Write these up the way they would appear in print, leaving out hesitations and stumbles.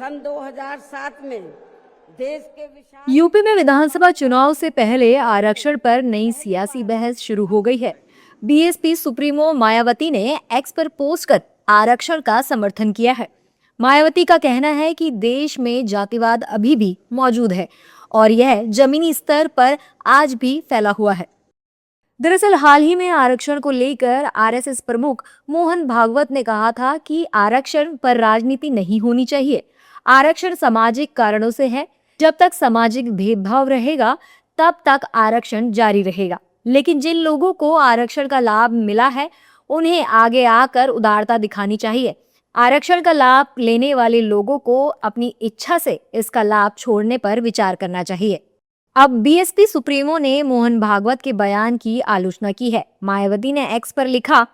सन 2007 में देश के विशाल यूपी में विधानसभा चुनाव से पहले आरक्षण पर नई सियासी बहस शुरू हो गई है। बीएसपी सुप्रीमो मायावती ने एक्स पर पोस्ट कर आरक्षण का समर्थन किया है। मायावती का कहना है कि देश में जातिवाद अभी भी मौजूद है और यह जमीनी स्तर पर आज भी फैला हुआ है। दरअसल हाल ही में आरक्षण को लेकर आरएसएस प्रमुख मोहन भागवत ने कहा था कि आरक्षण पर राजनीति नहीं होनी चाहिए। आरक्षण सामाजिक कारणों से है। जब तक सामाजिक भेदभाव रहेगा तब तक आरक्षण जारी रहेगा। लेकिन जिन लोगों को आरक्षण का लाभ मिला है उन्हें आगे आकर उदारता दिखानी चाहिए। आरक्षण का लाभ लेने वाले लोगों को अपनी इच्छा से इसका लाभ छोड़ने पर विचार करना चाहिए। अब बीएसपी सुप्रीमो ने मोहन भागवत के बयान की आलोचना की है। मायावती ने एक्स पर लिखा,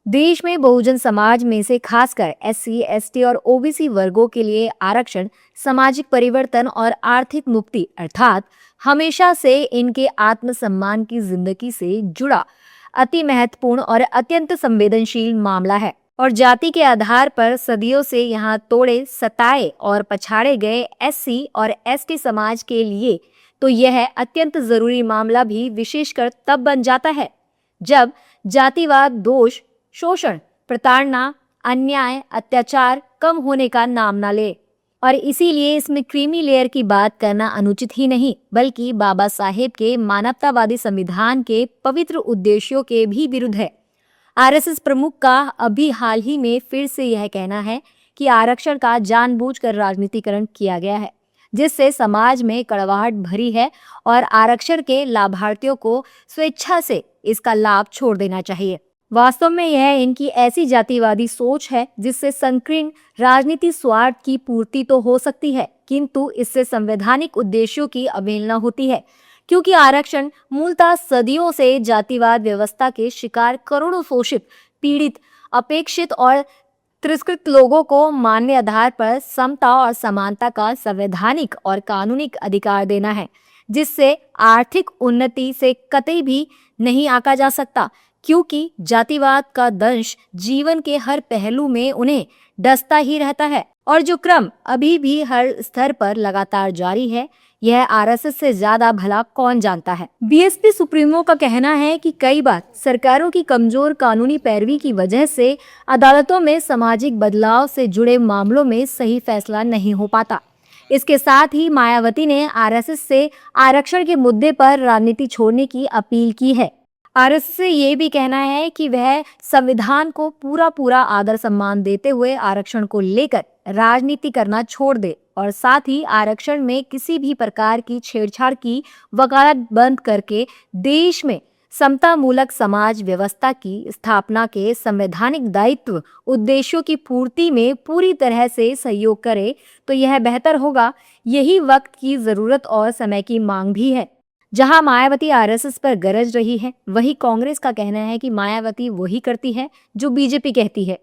देश में बहुजन समाज में से खासकर एससी, एसटी और ओबीसी वर्गों के लिए आरक्षण सामाजिक परिवर्तन और आर्थिक मुक्ति अर्थात हमेशा से इनके आत्मसम्मान की जिंदगी से जुड़ा अति महत्वपूर्ण और अत्यंत संवेदनशील मामला है और जाति के आधार पर सदियों से यहाँ तोड़े, सताए और पछाड़े गए एससी और एसटी समाज के लिए तो यह अत्यंत जरूरी मामला भी विशेषकर तब बन जाता है जब जातिवाद, दोष, शोषण, प्रताड़ना, अन्याय, अत्याचार कम होने का नाम न ले। और इसीलिए इसमें क्रीमी लेयर की बात करना अनुचित ही नहीं बल्कि बाबा साहेब के मानवतावादी संविधान के पवित्र उद्देश्यों के भी विरुद्ध है। आरएसएस प्रमुख का अभी हाल ही में फिर से यह कहना है कि आरक्षण का जानबूझकर राजनीतिकरण किया गया है जिससे समाज में कड़वाहट भरी है और आरक्षण के लाभार्थियों को स्वेच्छा से इसका लाभ छोड़ देना चाहिए। वास्तव में यह इनकी ऐसी जातिवादी सोच है जिससे संकीर्ण राजनीति स्वार्थ की पूर्ति तो हो सकती है किंतु इससे संवैधानिक उद्देश्यों की अवहेलना होती है क्योंकि आरक्षण मूलतः सदियों से जातिवाद व्यवस्था के शिकार करोड़ों शोषित, पीड़ित, अपेक्षित और तिरस्कृत लोगों को मानवीय आधार पर समता और समानता का संवैधानिक और कानूनिक अधिकार देना है जिससे आर्थिक उन्नति से कतई भी नहीं आंका जा सकता क्योंकि जातिवाद का दंश जीवन के हर पहलू में उन्हें डसता ही रहता है और जो क्रम अभी भी हर स्तर पर लगातार जारी है यह आरएसएस से ज्यादा भला कौन जानता है। बीएसपी सुप्रीमो का कहना है कि कई बार सरकारों की कमजोर कानूनी पैरवी की वजह से अदालतों में सामाजिक बदलाव से जुड़े मामलों में सही फैसला नहीं हो पाता। इसके साथ ही मायावती ने आरएसएस से आरक्षण के मुद्दे पर राजनीति छोड़ने की अपील की है। आरएसएस से ये भी कहना है कि वह संविधान को पूरा आदर सम्मान देते हुए आरक्षण को लेकर राजनीति करना छोड़ दे और साथ ही आरक्षण में किसी भी प्रकार की छेड़छाड़ की वकालत बंद करके देश में समतामूलक समाज व्यवस्था की स्थापना के संवैधानिक दायित्व उद्देश्यों की पूर्ति में पूरी तरह से सहयोग करे तो यह बेहतर होगा। यही वक्त की जरूरत और समय की मांग भी है। जहां मायावती आरएसएस पर गरज रही है वहीं कांग्रेस का कहना है कि मायावती वही करती है जो बीजेपी कहती है।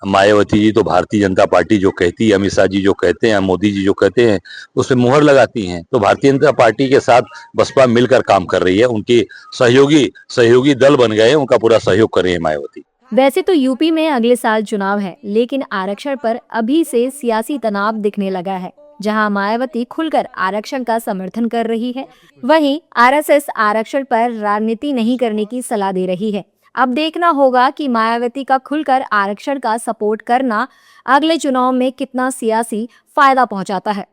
मायावती जी तो भारतीय जनता पार्टी जो कहती है, अमित शाह जी जो कहते हैं, मोदी जी जो कहते हैं उसमें मुहर लगाती हैं। तो भारतीय जनता पार्टी के साथ बसपा मिलकर काम कर रही है। उनकी सहयोगी दल बन गए, उनका पूरा सहयोग कर रही है मायावती। वैसे तो यूपी में अगले साल चुनाव है लेकिन आरक्षण पर अभी से सियासी तनाव दिखने लगा है। जहां मायावती खुलकर आरक्षण का समर्थन कर रही है वहीं आरएसएस आरक्षण पर राजनीति नहीं करने की सलाह दे रही है। अब देखना होगा कि मायावती का खुलकर आरक्षण का सपोर्ट करना अगले चुनाव में कितना सियासी फायदा पहुंचाता है।